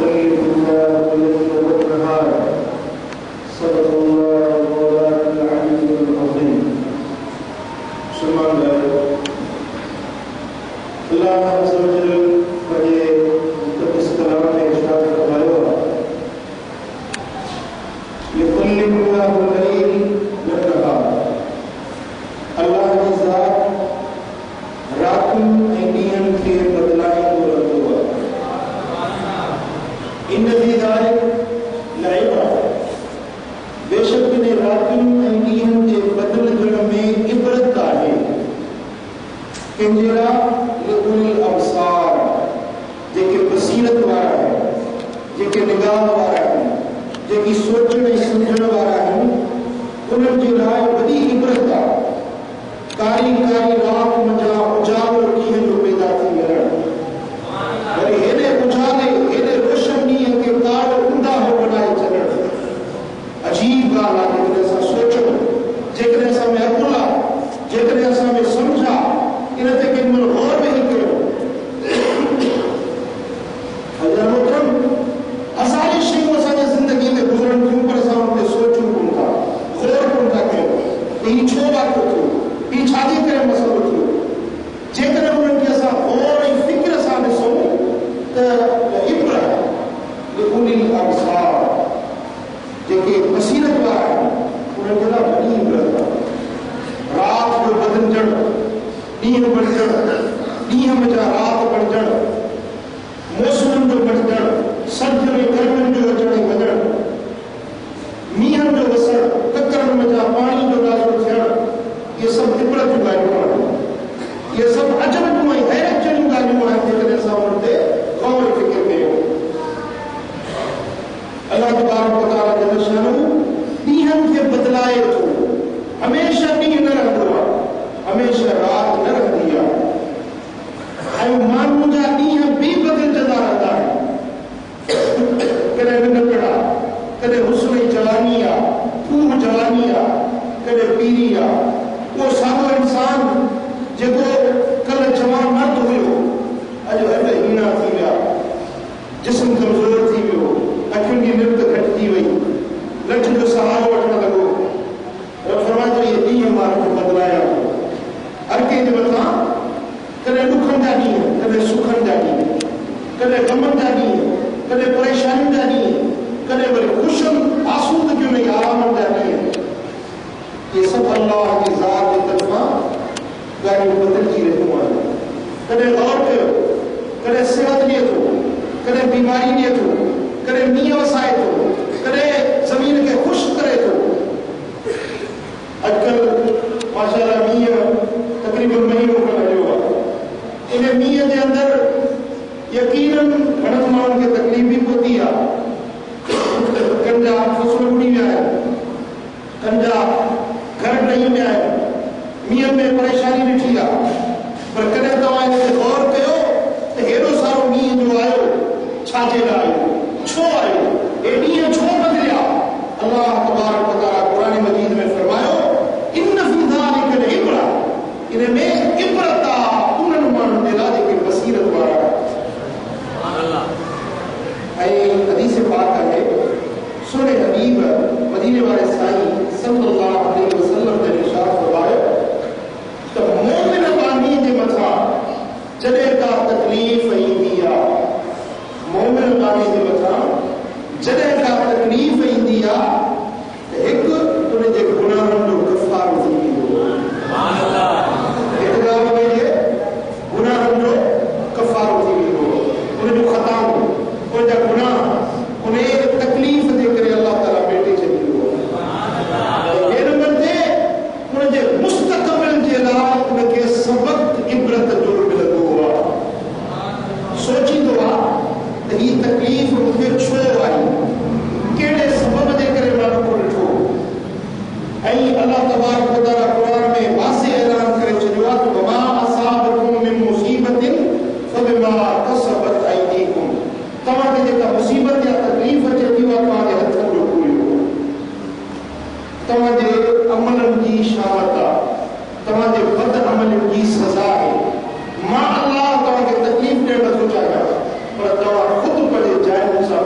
يكلف الله ليلا والنهار صدق الله مولانا العلي العظيم. سبحان اللہ عز و جل بڑے مقدس کلام میں ارشاد فرمایا یکلف اللہ اللیل والنہار. اللہ کی ذات راتوں ڈینہن کے بدلائیں تو رکھو. ان فی ذلک لعبرۃ. بے شک نے راتوں ڈینہن کے بدل جڑ میں عبرت ہے. کنجرا لأولی الابصار جیکے بصیرت وارا ہے, جیکے نگاہ وارا ہے, جیکی سوچنے سمجھنے وارا ہے, انہوں جی رائے بڑی عبرت ہے. کاری کاری رات مجا اجاگر کی ہے جو پیدا تھی مرن. یعنی ہینے اجالے ہینے روشن نہیں ہے کہ کار اندھا ہو بنائے چلن. عجیب گال ہے جیکنے ایسا سوچو, جیکنے ایسا میں اکلا, جیکنے ایسا میں سمجھا, انہیں تے کہ من غور میں ہی کرو. حضرت محترم ہزاری شیئوں سانے زندگی میں گزرن کیوں پر ساؤں تے سوچوں کن کا غور کن کا کہو کہیں چھوڑا کو تھو کہیں چھاتی کرے مسئلہ تھو جے کرے انہوں کی ایسا غور فکر سانے سو تے عبرت لأولی الابصار جے کہ بصیرت وارا ہے انہوں کی بڑی عبرت ہے. رات کو بدن جڑ نیہ بڑھ جڑ, نیہ مجا رات بڑھ جڑ, موسم جو بڑھ جڑ, سرد میں گرمن جو اچڑے بجڑ, نیہ جو وسر, ککر مجا پانی جو نازو تھیڑ, یہ سب عبرت جو گاڑیوں ہے, یہ سب عجب جو ہے, حیرت جو گاڑیوں ہے جیسے ایسا ہوتے غور فکر میں ہو. اللہ تبارک و تعالی جل شانہ نیہن کے بدلائے تو ہمیشہ نیہ نہ رکھ دوا, ہمیشہ رات نہ رکھ دیا. ایو مانو جا نیہ بھی بدل جدا رہتا ہے. کدے نکڑا, کدے حسن جوانیا, پور جوانیا, کدے پیریا. وہ سادو انسان جگو کل جوان مرد ہوئے ہو, اجو ہے ہینا تھی گیا, جسم کمزور تھی گیا, اکھن کی نرد گھٹتی ہوئی, لٹھ جو سہارو اٹھنا لگو. رب فرماتا یہ نیہ مارو کو بدلایا ہو. ہر کے جو بتا کدے دکھن جانی ہے, کدے سکھن جانی ہے, کدے غمن جانی ہے, کدے پریشانی جانی ہے, کدے بڑے خوشن آسود کیوں نہیں آرام جانی ہے. یہ سب اللہ کی ذات کی طرفہ گاڑی بدل کی رہنو ہے. کدے غور کرو, کدے صحت نیت ہو, کدے بیماری نیت ہو, کدے میاں وسائے ہو, کدے زمین کے خوش کرے تو. اجکل ماشاءاللہ میاں تقریباً مہینوں کا لگے ہوا, انہیں میاں کے اندر یقیناً گھڑت مان کے تکلیف بھی ہوتی ہے. کنجا فصل اڑی میں آئے, کنجا گھر نہیں میں آئے, میاں میں پریشانی بھی ٹھیا, پر کدے تو آئے سے غور کہو تو ہیرو سارو میاں جو آئے چھاچے نہ آئے, چھو آئے, اے میاں چھو بدلیا. اللہ تبارک و تعالی قرآن مجید میں فرمایا ان فی ذالک لعبرۃ, انہیں میں عبرت انہوں مانو دلا دے کے بصیرت وارا. اے حدیث پاک ہے سورہ حبیب مدینے والے سائی صلی اللہ علیہ وسلم نے ارشاد فرمایا کہ مومن بانی دے متھا جڑے کا تکلیف ایندیا, مومن بانی دے متھا جڑے کا تکلیف ایندیا ایک انہیں جے گناہوں جو کفار ہوتی ہو. سبحان اللہ. اعتراف میں یہ گناہوں جو کفار ہوتی ہو, انہیں جو خطا ہو, انہیں جو گناہ, انہیں تکلیف دے کرے اللہ تعالیٰ بیٹے چلی ہو. یہ نمبر دے انہیں جو مستقبل جلال انہیں کے سبق عبرت جو ملد ہوا. سوچی تو یہ تکلیف مجھے چھوڑ آئی کیڑے سبب دے کرے مانو کو لٹھو. ای اللہ تبارک و تعالی قرآن میں واضح اعلان کرے چلوا تو وما اصابکم من مصیبت فبما کسبت ایدیکم. تمہارے جیتا مصیبت یا تکلیف ہے جو تمہارے ہتھوں جو کوئی ہو, تمہارے عمل کی شامتا, تمہارے بد عمل کی سزا ہے. ماں اللہ تمہارے تکلیف نے نہ سوچا گا پر تمہارا خود پڑے جائے مسا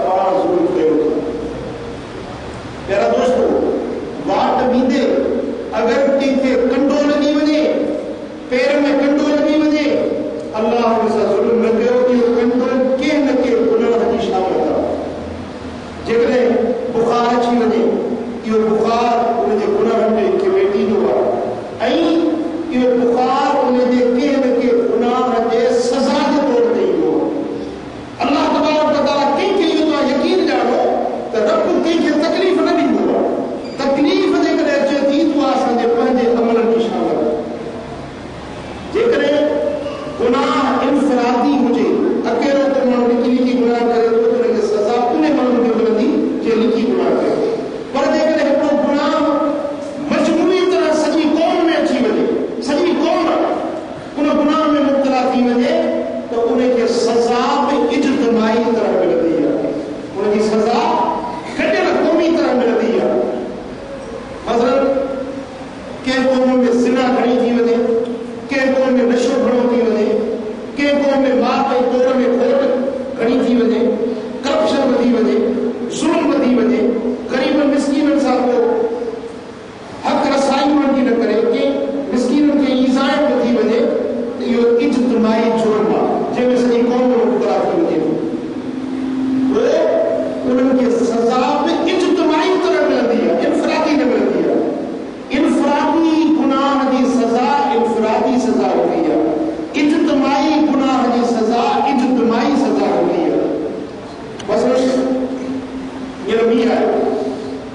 می آئے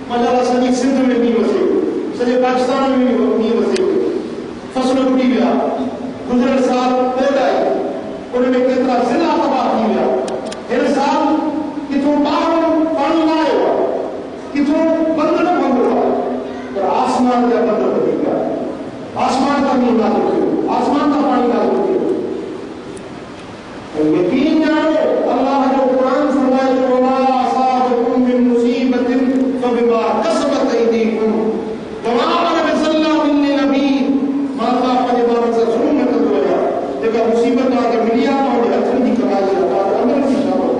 ماشاءاللہ سڄی سندھ میں می وسے سڄے پاکستان میں بھی می وسے فصل ٹوٹی ویا گزرل سال پوڈ آئی ان میں کترا ضلع تباہ تھی ویا ہر سال کتوں باہر پانی نہ آیا کتوں بند نہ بند ہوا پر آسمان کا بند بدی گیا آسمان کا نہیں نازل کیا آسمان کا پانی نازل کیا یقین جانو اللہ جو قرآن فرمائے جو وما اصابکم من مصیبت فبما کسبت ایدیکم وما انا بظلام للعبید ما اللہ پنج بارن سے ظلم نہ کرو یا جگہ مصیبت آ کے ملیا اور ہتھن دی کمائی رکھا عمل کی شامل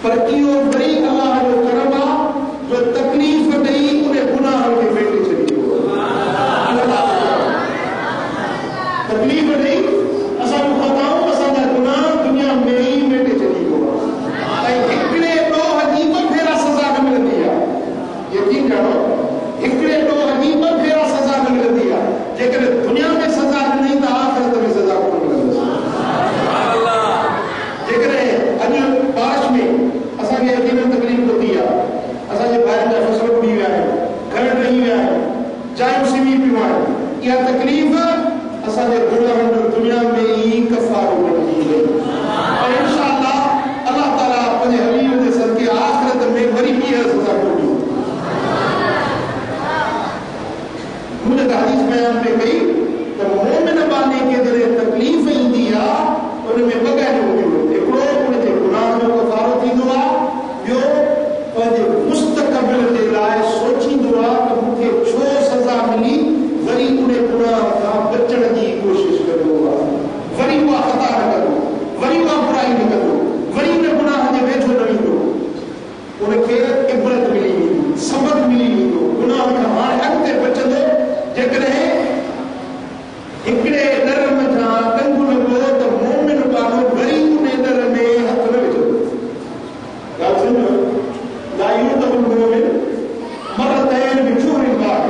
پر کیوں بڑی اللہ جو کرما جو تکلیف دئی انہیں گناہ کے بیٹے چلی ہو تکلیف نہیں اصل خطاؤں اصل گناہ دنیا میں ہی بیٹے چلی ہو ہکڑے دو حدیث پھیرا سزا نہ ملتی ہے یقین کرو ہکڑے دو حدیث پھیرا سزا نہ ملتی ہے لیکن دنیا میں سزا نہیں تھا آخرت میں سزا کو ملتی ہے لیکن اج بارش میں اصل کے یقین تکلیف ہوتی ہے اصل کے باہر کا فصل اڑی ہوا ہے گھر نہیں ہوا ہے چاہے مسلمی پیوا ہے یہ تکلیف اصل گناہ دنیا میں ہی کفارہ بنتی ہے اور انشاءاللہ اللہ تعالیٰ اپنے حبیب کے صدقے آخرت میں بڑی بھی سزا کو دی مجھے حدیث بیان میں گئی تو مومن بانے کے دل تکلیف ہی دیا ان میں بغیر ہوئی ہکڑو ان کے گناہ جو کفارہ تھی دعا جو پنجے مستقبل دے لائے سوچی دعا کہ مجھے چھو سزا ملی وری انہیں گناہ کا بچن کی کوشش کرو وری وہ خطا نہ کرو وری وہ برائی نہ کرو وری انہیں گناہ دے بیٹھو نہیں کرو انہیں کہ عبرت ملی نہیں سبق ملی نہیں دو گناہ کا ہار حق تے بچن دو جیکر ہے ہکڑے در میں جہاں کنگو لگو تو مومن بانو وری انہیں در میں حق نہ بچو یاد سنو لا یوتب المومن مرتين بجور واحد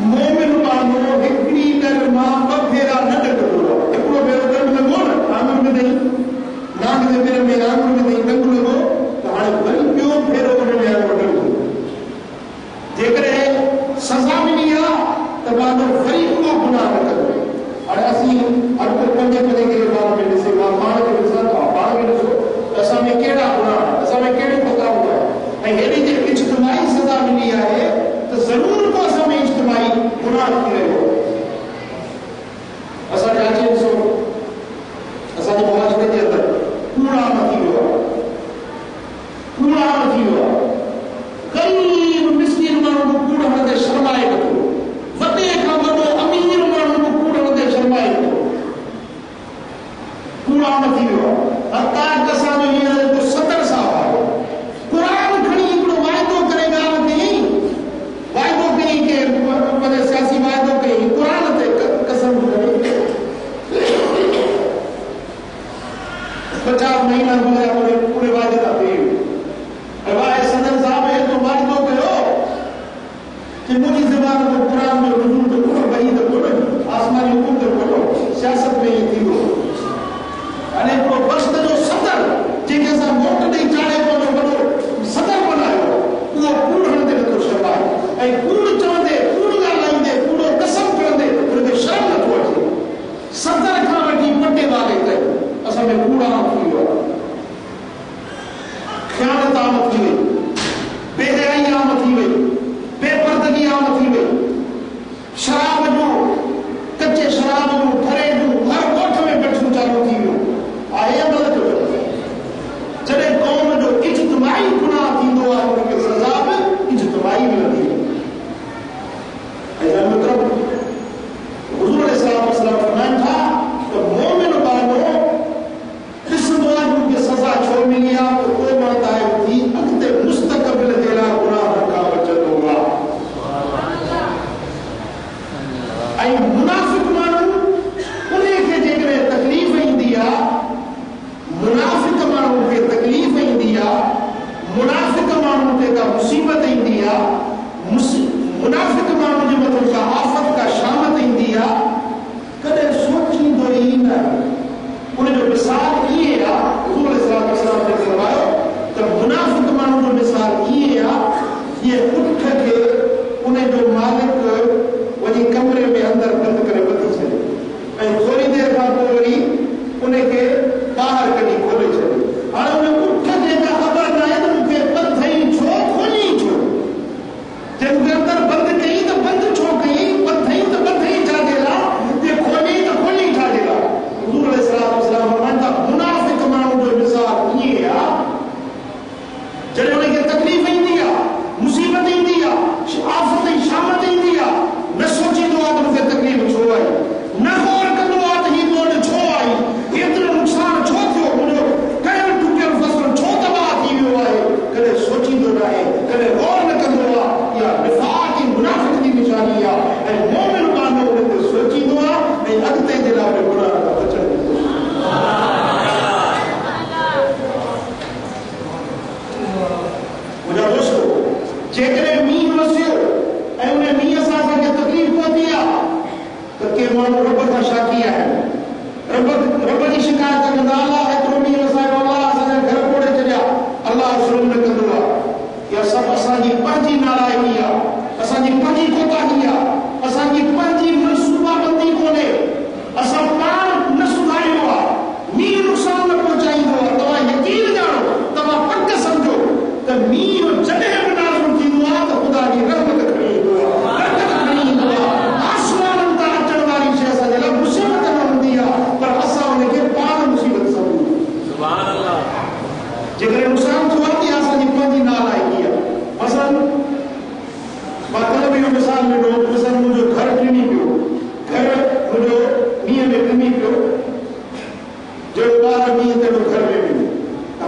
مومن بانو ہکڑی در ماں بپھیرا نہ کرو ہکڑو بیرو در میں گون آمن میں نہیں ناگ دے میرے میں آمن میں نہیں کنگو لگو تو ہاں بل پیو پھیرو انہیں میں آمن میں دیکھ رہے سزا ملی تو بانو وری کو گناہ نہ کرو اور اسی اکبر پنجے پنے کے بارے میں جیسے ماں کے مثال بارے میں دسو ایسا میں کیڑا گناہ ایسا میں کیڑے خطا ہوا ہے یعنی جب اجتماعی سزا ملی ہے تو ضرور کو ایسا میں اجتماعی گناہ کی رہے ہو ایسا جاچے سو ایسا جو معاشرے کے اندر کوڑا نہیں ہوا غریب مسکین مانو کو کوڑا نہ شرمائے کرو وڈے کا وڈو امیر مانو کو کوڑا نہ شرمائے کرو کوڑا نہیں ہوا حتی کسا جو یہ تو 70 صاحب قرآن کھڑی اپنے وعدوں کرے گا نہیں وعدوں کہیں کہ بڑے سیاسی وعدوں کہیں قرآن تے قسم کرے 50 مہینہ گزرا پورے وعدے کا پیر ابائے صدر صاحب ہے تو وعدوں کرو کہ مجھے زبان کو قرآن میں رجوع تو کرو بھائی تو کرو آسمانی حکم تو کرو سیاست میں یہ تھی ہو یعنی کو بخت جو صدر جن کے ساتھ موٹ نہیں چاڑے کو جو بڑو صدر بنائے وہ کوڑ ہندے تو شرمائے اے کوڑ چاندے کوڑ گا لائندے کوڑ قسم کرندے ان کے شرم نہ پہنچے صدر کا وٹی پٹے والے تے اصل میں کوڑا نہ ہوا خیانت آمد کی گئی بے حیائی آمد کی گئی بے پردگی آمد کی گئی شراب جو کچے شراب جو بھرے جو ہر کوٹھ میں بیٹھو چالو تھی آئے عمل جو جڑے قوم جو اجتماعی گناہ تھی دو ان کے سزا میں اجتماعی ملتی ہے ایسا مطلب حضور علیہ السلام فرمایا تھا کہ مومن بانو قسم کیا ہے رب جی شکایت کندا اللہ ایترو ڈی وسايو اللہ اسان گھر کوڑے چلیا اللہ شروع میں کندو یا سب اسان جی پنجی نالائکی اسان جی پنجی کوتاہی اسان جی پنجی منصوبہ بندی کونے اسان پان نہ سدھاريو ني نقصان نہ پہنچائيندو تو یقین جانو تو پک سمجھو کہ مي جڏهن به نازل ٿيندو آهي ته خدا جي رحمت کھڙي ايندو آهي برڪت کھڙي ايندو آهي آسمان تان اچڻ واري شيء اسان جي لاءِ مصيبت نہ هوندي آهي پر اسان ان کي پان مصيبت سمجھو سبحان الله جيڪڏهن نقصان ٿيو آهي اسان جي پنهنجي نالائڪي آهي مثلا مان ڪلهه جو مثال ڏنو مثلا منهنجو گهر ٽڻي پيو گهر منهنجو مينهن ۾ ٽڻي پيو جو ٻار مينهن تي گهر ۾ پيو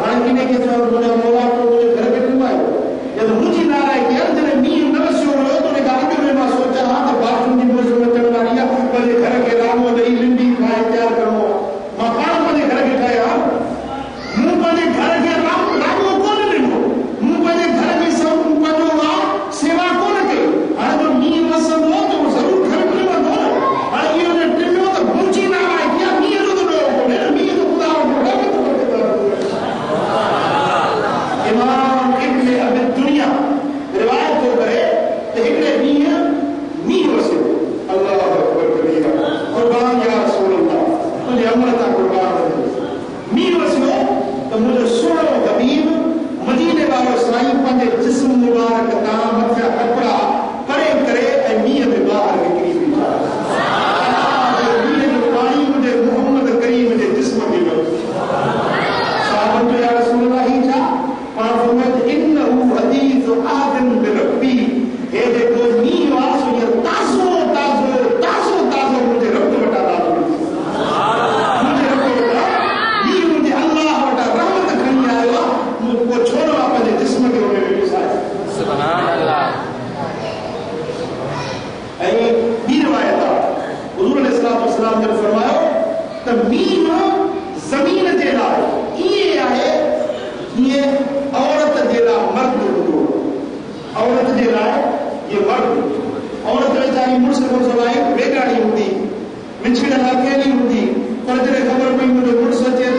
هاڻي ڪنهن کي چوڻ منهنجو مولا تو منهنجو گهر کي ٽڻايو جڏهن منهنجي نالائڪي آهي جڏهن مينهن نہ وسيو هو تو ان کان اڳ ۾ مان سوچا ها ته باتروم جي موسم اچڻ واري آهي پنهنجي گهر کي رامو ڏئي لنڊي ٺاهي تيار ڪرڻو مان پاڻ پنهنجي گهر کي ٺاهيا مون پنهنجي گهر کي رامو ڪون ڏنو مون پنهنجي گهر کي سڀ پنهنجو سيوا ڪون ڪئي هاڻي جو مينهن وسندو تو ضرور گهر ٽڻندو هاڻي اهو جو ٽڻيو ته منهنجي نالائڪي آهي مينهن جو ڏنو ڪونهي مينهن جو خدا امام ابن ابي الدنيا روایت تو کرے تے ہکڑے مينهن وسے اللہ اکبر کبیرہ قربان یا رسول اللہ تجھے امرتا قربان مينهن وسے تو مجھے سوڑو حبیب مدینے والو سائیں پنجے جسم مبارک تا مٿا کپڑا پرے کرے اے مينهن دے باہر نکری ويا مينهن جو پانی مجھے محمد کریم دے جسم میں صاحب تو یا رسول اللہ ہی جا فرمت انه حديث عهد بربي اے دیکھو ني واسو یہ تازو مجھے رب وٹا دادو مجھے رب وٹا یہ مجھے اللہ وٹا رحمت کھنی آیا مجھ کو چھوڑو اپنے جسم کے ہونے میں بسائے سبحان اللہ اے بھی روایت حضور علیہ السلام نے فرمایا تمیم زمین دے لائے یہ آئے یہ عورت جیلا مرد ہو عورت جیلا یہ مرد عورت ویچاری مرس کو سوائی بیگاڑی ہوندی منچڑ اکیلی ہوندی پر جڑے خبر پئی مجھے مرس اچے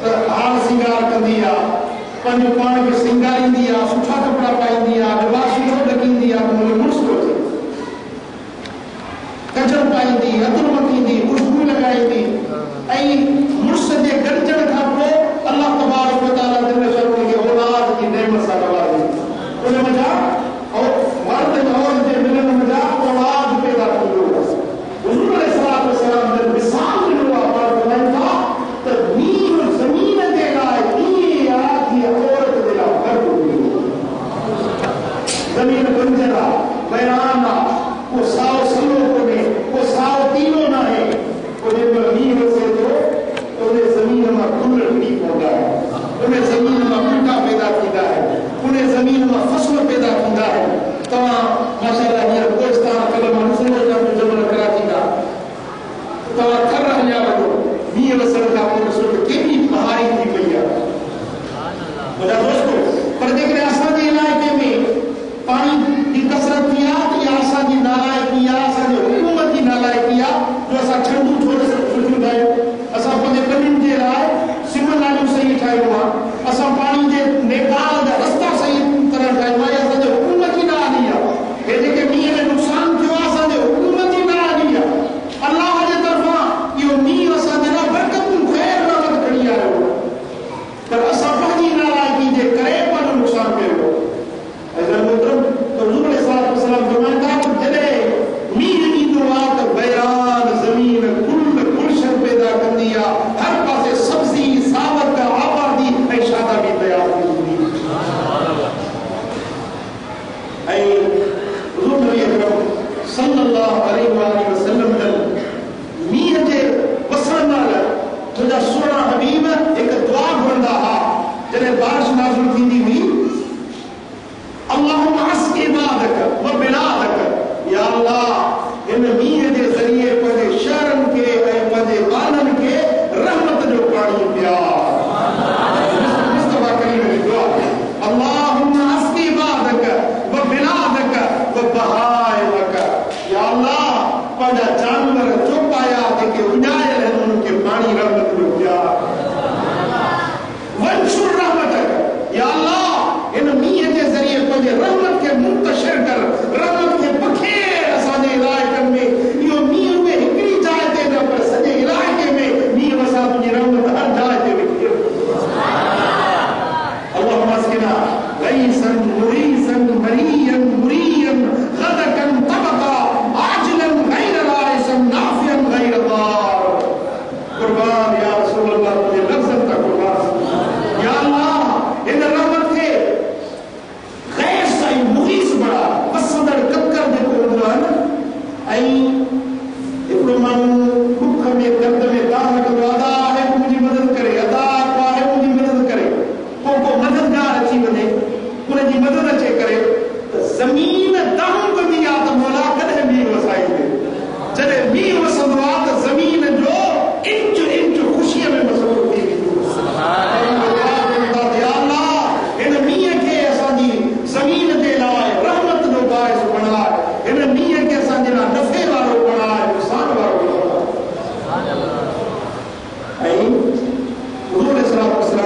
تو حال سنگار کندی آ پنج پان کے سنگاریندی آ سٹھا کپڑا پائیندی آ لباس سٹھو ڈکیندی آ مجھے مرس کو اچے کچر پائیندی عطر مکیندی خوشبو لگائیندی ای مرس جے گرجن کھا پو اللہ تبارک و تعالی دل شروع کے اولاد کی نعمت سے نوازی انہیں مجھا اور مرد اور کے ملن مجھا اولاد پیدا کرو حضور علیہ السلام نے مثال دیا پر فرمایا تدمیر زمین دے گا یہ عورت دے گا گھر کو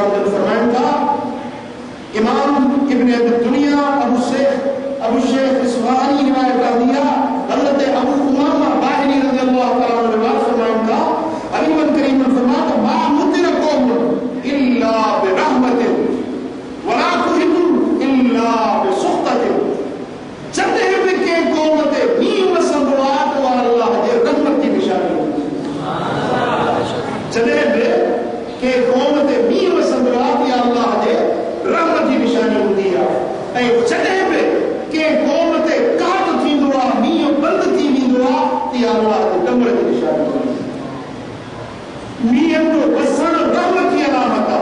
السلام نے فرمایا تھا. امام ابن دنیا ابو شیخ اصفہانی روایت کر دیا. حضرت ابو امامہ باہلی رضی اللہ تعالیٰ عنہ روایت فرمایا تھا. حبیب کریم نے فرمایا کہ ما مطر قوم الا برحمت ولا تهن الا بسخطت. چتے ہیں کہ قومت نیم سمبوات و اللہ دے رحمت کی نشانی. چتے ہیں کہ قومت نیم سمبوات یا اللہ دے رحمت کی نشانی ہوتی ہے. اے چتے ہیں کہ قومت کاٹ تھی دعا نیم بند تھی دعا یا اللہ دے رحمت کی نشانی ہوتی ہے. مین جو بسن رحمت کی علامت ہے.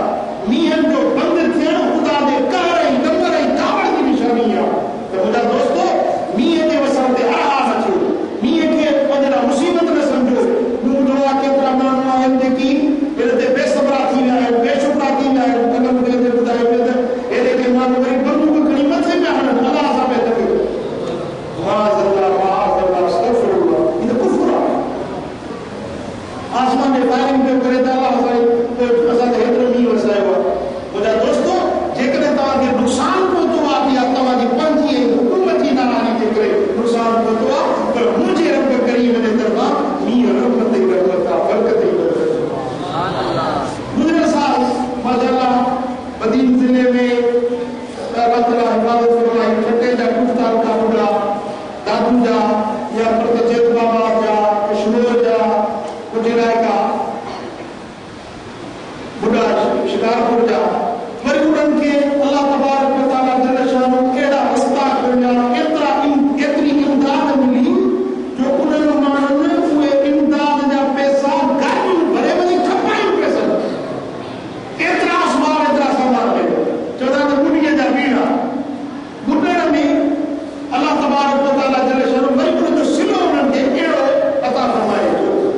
مین جو بند تھے خدا دے کارے نمبر دعوت کی نشانی ہے. تو خدا دوستو مین دے وسن تے آ نچو مین کے وجہ مصیبت نہ سمجھو. نو دعا کے پرمان ماں دے کی تے بے صبر تھی ہے بے شکر تھی ہے اگر دے دے خدا دے اے دے مان وری بندو کو غنیمت سے میں اللہ صاحب تے واہ اللہ استغفر اللہ. یہ کفر ہے. آسمان میں فائرنگ پہ کرے تا اللہ صاحب تو اساں تے ہتر نہیں وسائے ہوا. خدا دوستو جے تا کے نقصان کو تو آ یا تا دی پنجی حکومت کی ناراضی تے کرے نقصان کو تو پر مجھے رب کریم نے دربار نی رحمت تے برکت برکت سبحان اللہ. گزرے سال ماشاءاللہ مدین ضلع میں اللہ تعالی حفاظت فرمائی. چھٹے دا کفتار کا بڑا دادو جا یا پرتجیت بابا جا کشمیر جا گجرائے کا بڑا شکارپور جا مرگوڑن کے اللہ تبارک و تعالی جل شانہ کیڑا رستہ کرنا اتنی امداد ملی جو انہوں مانن ہوئے امداد جا پیسہ گھر بھرے بھرے کھپائیں پیسہ اتنا اسباب اتنا سامان ہے چودہ دنیا جا بیڑا گھٹن میں اللہ تبارک و تعالی جل شانہ مرگوڑن جو سلو انہوں کے کیڑو عطا فرمائے.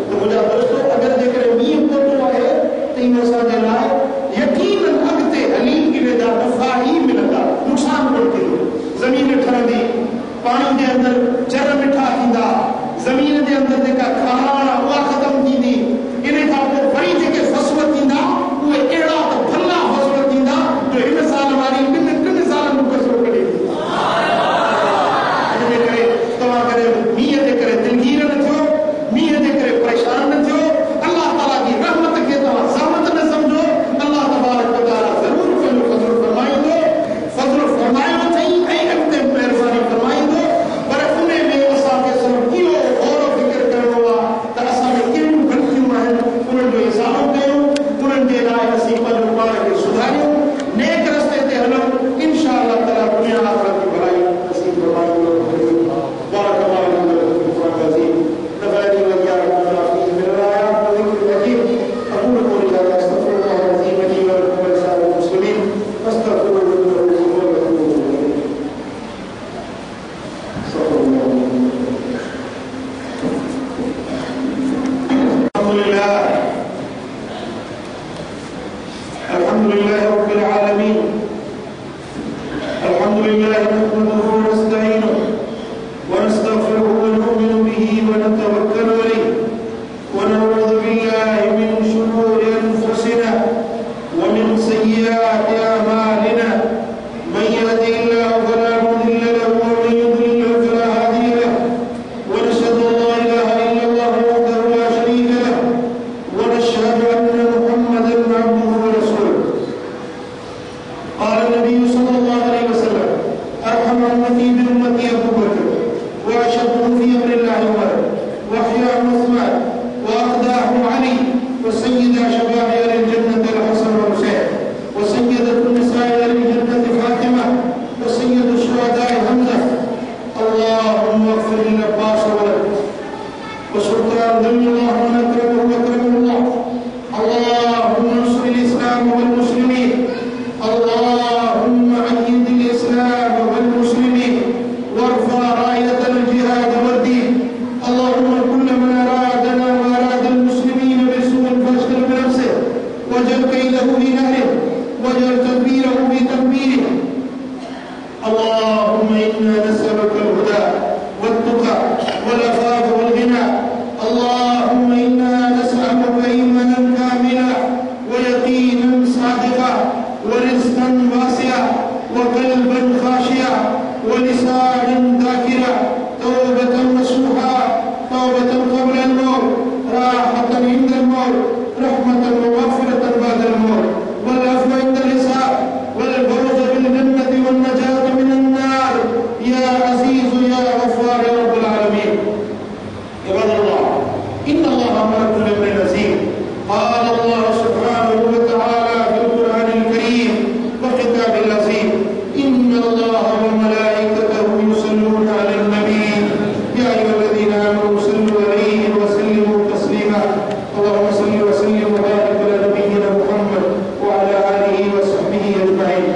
تو مجھے دوستو اگر دیکھیں نیم کو تو ہے تین مسا جلائے یقیناً اگتے حلیم کی وجہ نفع ہی ملتا نقصان پڑتی ہے. زمین ٹھرندی پانی دے اندر چر مٹھا تھیندا زمین دے اندر دے کا کھانا ہوا ختم تھیندی انہیں کا کو بڑی دے کے فصل تھیندا وہ ایڑا تو بھلا فصل تھیندا جو ان سال ہماری کن سال میں فصل کڑی سبحان اللہ. دے کرے تو کرے نیت دے کرے دلگیر نہ تھو نیت دے کرے پریشان نہ تھو. اللہ تعالی کی رحمت کے تو زحمت نہ سمجھو. اللہ تبارک و تعالی ضرور فضل فرمائے دو فضل فرمائے تھئی اے اپنے مہربانی فرمائے دو. پر انہیں میں اسا کے سر کیو غور و فکر کروا تا اسا میں کیوں غلطیاں ہیں انہوں جو اصلاح کیو انہوں دے رائے نصیب پر پائے کے سدھاریو نیک راستے تے ہلو انشاءاللہ تعالی دنیا آخرت کی بھلائی نصیب فرمائے دو. بارک اللہ لنا ولکم فی القرآن العظیم. نفعنی وإياكم بما فيه من الآيات والذكر الحكيم. أقول قولي هذا أستغفر الله العظيم لي ولكم ولسائر المسلمين فاستغفروه إنه هو الغفور الرحيم. استغفر الله. الحمد لله رب العالمين. الحمد لله نحمده ونستعينه ونستغفره ونؤمن به ونتوكل عليه ونعوذ بالله من شرور أنفسنا ومن سيئات أعمالنا. من يهده الله فلا مضل له ومن يضلل فلا هادي له. ونشهد أن لا إله إلا الله وحده لا شريك له ونشهد أن محمدا عبده ورسوله. قال النبي صلى الله عليه وسلم أرحم أمتي بأمتي أبو بكر وأشهدهم في أمر الله عمر وأحياهم عثمان وأقداهم علي وسيد شباب أهل الجنة الحسن والحسين وسيدة النساء أهل الجنة فاطمة وسيد الشهداء حمزة. اللهم اغفر للعباس ولد وسلطان ذل الله من أكرمه وأكرمه الله. اللهم انصر الإسلام والمسلمين. اللهم أيد الإسلام والمسلمين وارفع راية الجهاد والدين. اللهم كل من أرادنا وأراد المسلمين بسوء فاشغل بنفسه واجعل كيده في نهره واجعل تدبيره في تدبيره. اللهم إنا نسألك الهدى والتقى والعفاف والغنى. اللهم إنا نسألك إيمانا كاملا ويقينا صادقا ورزقا واسعا وقلبا خاشعا ولسانا ذاكرا توبة نصوحا توبة قبل الموت راحة عند الموت رحمة ومغفرة بعد الموت والعفو عند الحساب والفوز بالجنة والنجاة من النار يا عزيز يا غفار يا رب العالمين. عباد الله إن الله أمركم بأمر عظيم قال الله سبحانه وتعالى في القرآن الكريم وكتابه العظيم إن الله وملائكته يصلون على النبي يا أيها الذين آمنوا صلوا عليه وسلموا تسليما اللهم صل وسلم وبارك على نبينا محمد وعلى آله وصحبه أجمعين.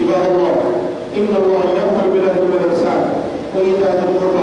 عباد الله إن الله يأمر بالعدل والإحسان وإيتاء ذي القربى